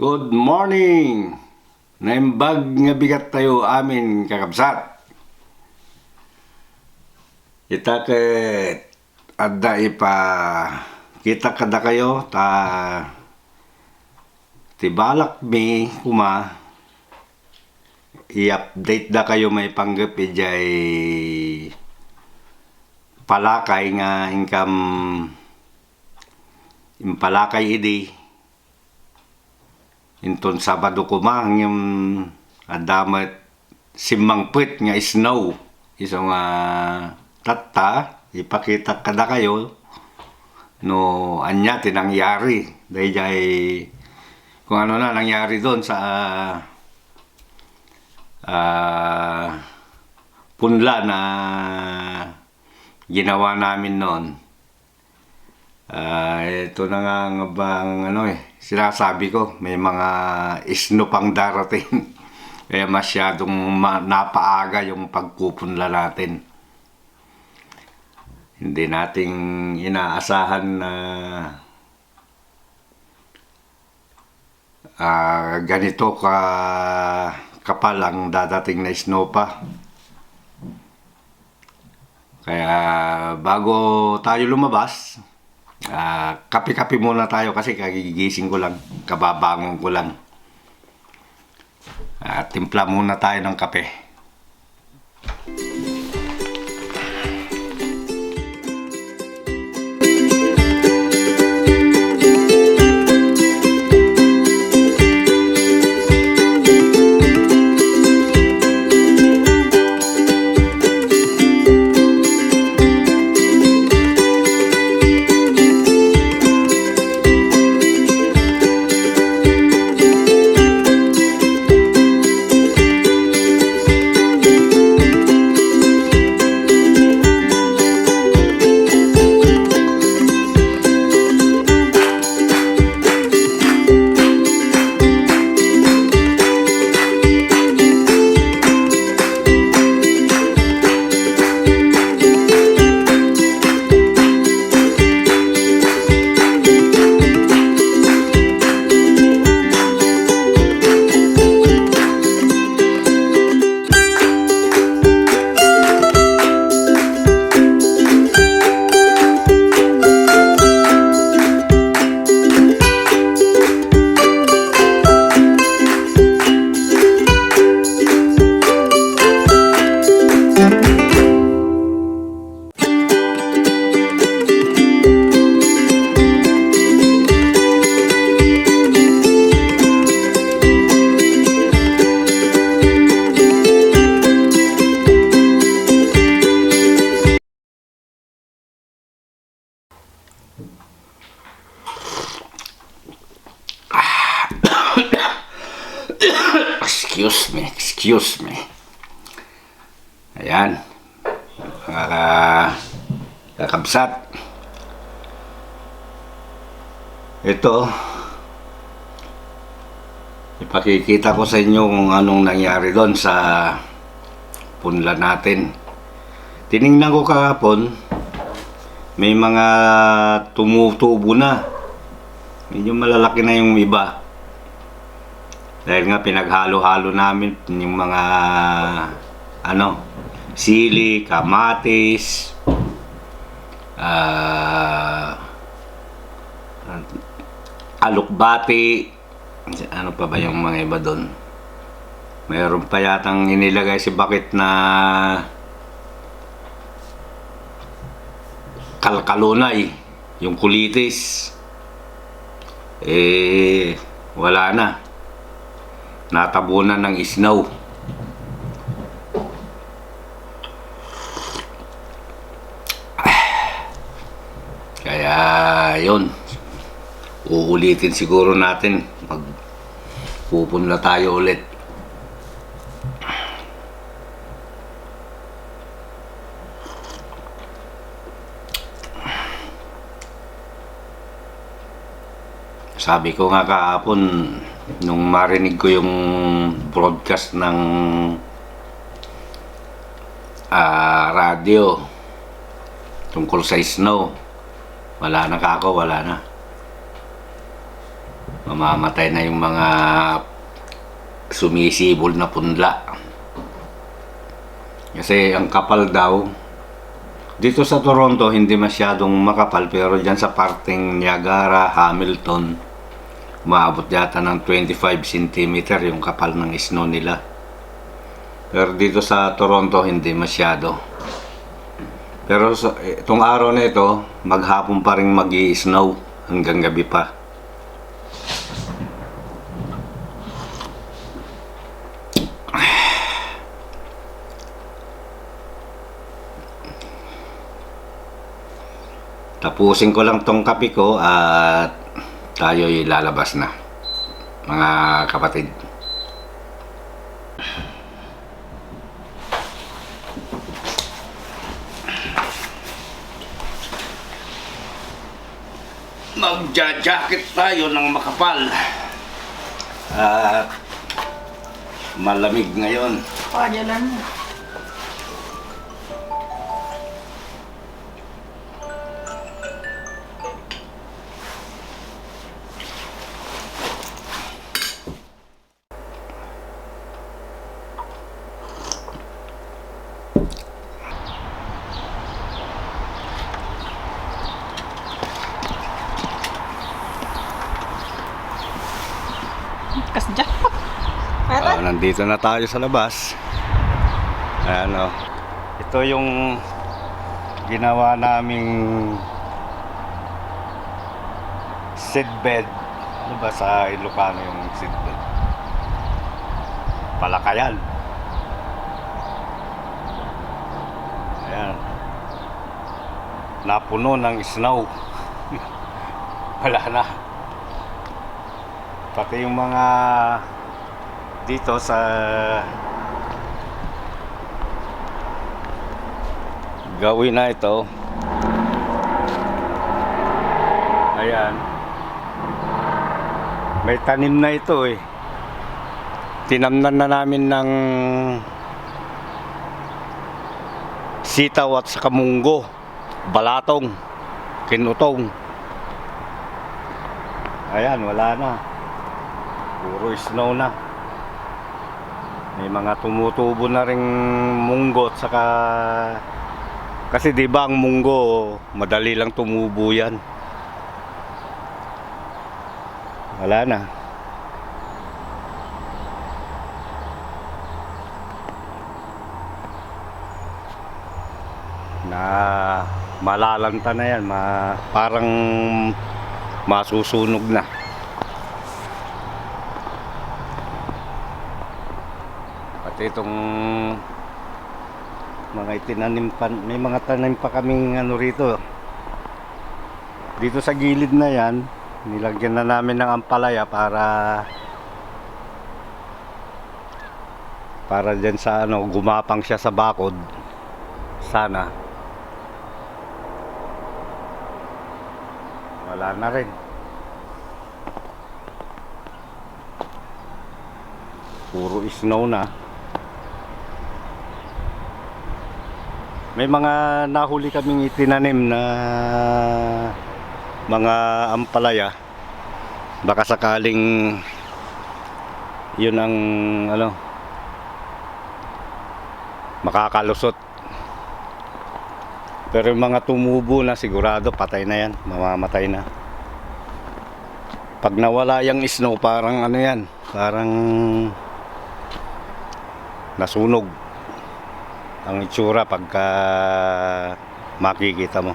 Good morning! Naimbag nga bigat tayo amin kakabsat. Kita ke adda ipa kita kada kayo ta tibalak mi kuma i-update da kayo may panggap ijay palakay nga income impalakay idi inton Sabado kuma yung adamat simangpit nga snow iso nga tatta ipakita kada kayo no anya tinangyari dahil kung ano na nangyari doon sa punla na ginawa namin noon. Ito na nga bang sinasabi ko, may mga isno pang darating. Kaya masyadong napaaga yung pagpupunla natin. Hindi nating inaasahan na ganito kapal ang dadating na snow pa. Kaya bago tayo lumabas, kape-kape muna tayo kasi kagigising ko lang, kababangon ko lang. Timpla muna tayo ng kape. Excuse me. Ayan. Kakabsat. Ito. Ipakikita ko sa inyo kung anong nangyari doon sa punla natin. Tiningnan ko kahapon, may mga tumutubo na. Medyo malalaki na yung iba. Dahil nga pinaghalo-halo namin yung mga sili, kamatis, alukbati, ano pa ba yung mga iba doon? Mayroon pa yatang inilagay si Bakit na kalkalunay, yung kulitis. Wala na. Natabunan ng snow. Kaya yun, uulitin siguro natin, magpupunla tayo ulit. Sabi ko nga kahapon nung marinig ko yung broadcast ng radio tungkol sa snow, wala na. mamamatay na yung mga sumisibol na punla. Kasi ang kapal daw, dito sa Toronto hindi masyadong makapal, pero dyan sa parteng Niagara, Hamilton, maabot yata ng 25 cm yung kapal ng snow nila. Pero dito sa Toronto hindi masyado. Pero itong araw na ito, maghapon pa rin mag-i-snow hanggang gabi pa. Tapusin ko lang tong kape ko at tayo'y lalabas na, mga kapatid. Magja-jacket tayo ng makapal at malamig ngayon. Pagyalan mo. Kas jackpot. Nandito na tayo sa labas. Ayan, ito yung ginawa naming seedbed. Ano ba sa Ilocano yung seedbed? Palakayan. Ayan. Napuno ng snow. Wala na. Pati yung mga dito sa gawin na ito, ayan, may tanim na ito eh. Tinamnan na namin ng sitaw at saka munggo, balatong, kinutong. Ayan, wala na, puro snow na. May mga tumutubo na ring munggo at saka, kasi di ba ang munggo madali lang tumubo yan. Wala na. Na malalanta na yan, parang masusunog na. Pati itong mga itinanim pa, may mga tanim pa kaming rito. Dito sa gilid na yan, nilagyan na namin ng ampalaya para dyan sa gumapang siya sa bakod. Sana. Wala na rin. Puro snow na. May mga nahuli kaming itinanim na mga ampalaya. Baka sakaling yun ang makakalusot. Pero yung mga tumubo na, sigurado patay na yan, mamamatay na. Pag nawala yung snow, parang yan, parang nasunog ang itsura pagka makikita mo.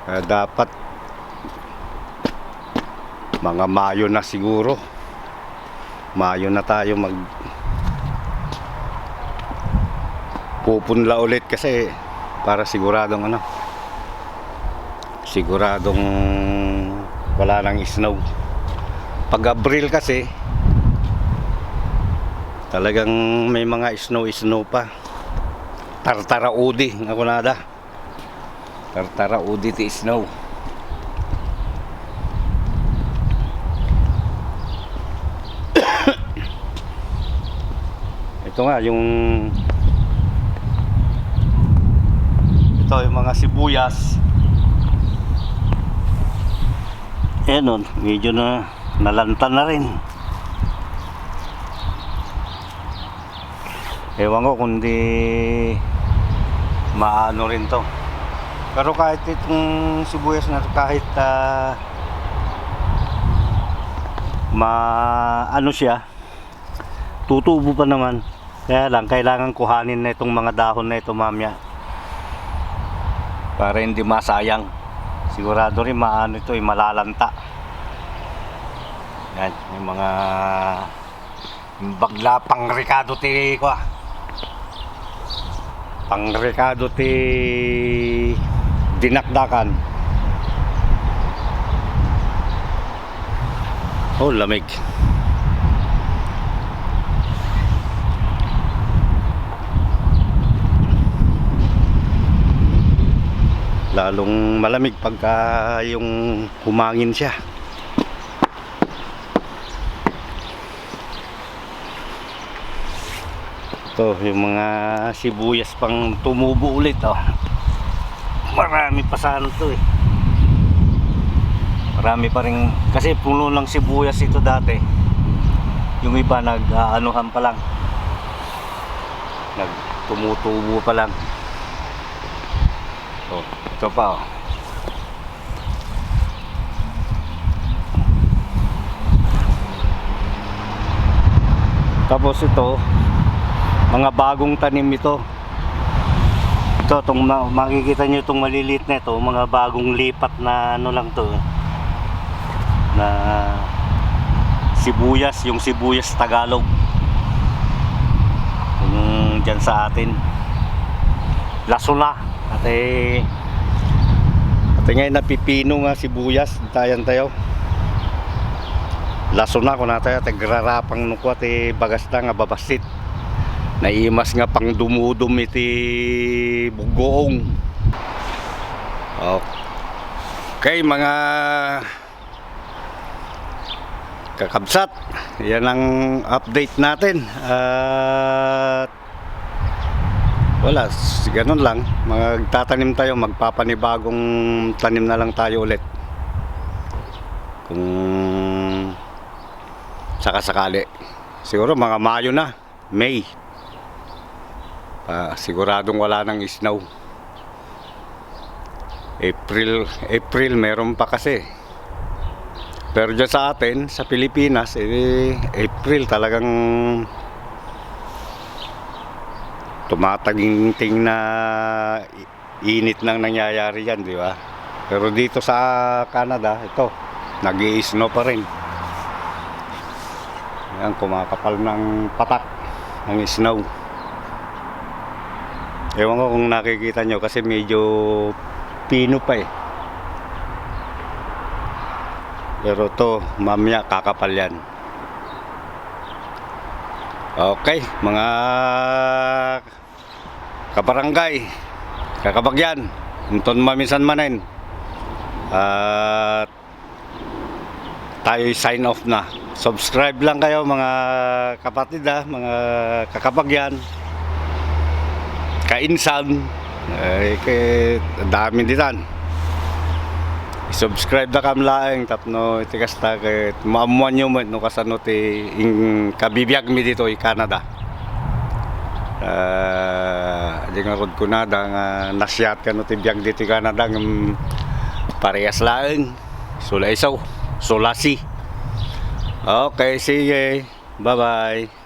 Dapat mga Mayo na siguro. Mayo na tayo pupunla ulit kasi para siguradong siguradong wala nang snow. Pag Abril kasi talagang may mga snow pa. Tartaraudi ako nada. Tartaraudi ti snow. ito nga yung mga sibuyas. Ayan o, medyo na nalantan na rin. Ewan ko kung di maano rin to. Pero kahit itong sibuyas na kahit ano siya, tutubo pa naman. Kaya lang kailangan kuhanin na itong mga dahon na ito mamaya para hindi masayang. Sigurado rin maano ito, malalanta. Yan, yung mga bagla pang Ricardo ti ko. Pang Ricardo ti dinakdakan. Oh, lamig. Lalong malamig pagka yung humangin siya. Ito yung mga sibuyas pang tumubo ulit, oh. Marami pa sana to eh. Marami pa rin kasi puno ng sibuyas ito dati. Yung iba nag-aanuhan pa lang, nagtumutubo pa lang. Oh, ito pa oh. Tapos ito, mga bagong tanim ito. Ito, makikita nyo itong maliliit na ito, mga bagong lipat na ano lang to, na sibuyas, yung sibuyas Tagalog. Yung dyan sa atin, lasuna. At ngayon napipino nga sibuyas, tayan tayo. Lasuna ko na tayo, tagrarapang nukwa ti bagas na nga babasit. Naimas nga pang dumudum iti bugoong. Okay mga kakabsat, yan ang update natin. At wala, ganun lang. Magtatanim tayo, magpapanibagong tanim na lang tayo ulit kung sakasakali. Siguro mga Mayo na, May. Siguradong wala nang snow. April meron pa kasi. Pero dyan sa atin, sa Pilipinas, April talagang tumataginting na init nang nangyayari yan, di ba? Pero dito sa Canada, ito, nag-i-snow pa rin. Yan, kumakapal ng patak ng snow. Ewan ko kung nakikita nyo kasi medyo pino pa eh. Pero to, mamaya kakapal yan. Okay, mga kabarangay, kakabagyan, unton maminsan manin. At tayo sign off na. Subscribe lang kayo mga kapatid, mga kakabagyan, kainsan, dami ditan. Subscribe na kamlaeng tapno iti kasta ket maamuan nyo mo no kasano ti kabibiyag mi dito i Canada. Di nga rod ko na nga nasyat ka no ti biyag dito i Canada ng parehas laeng sulaisaw sulasi. Okay, sige, bye bye.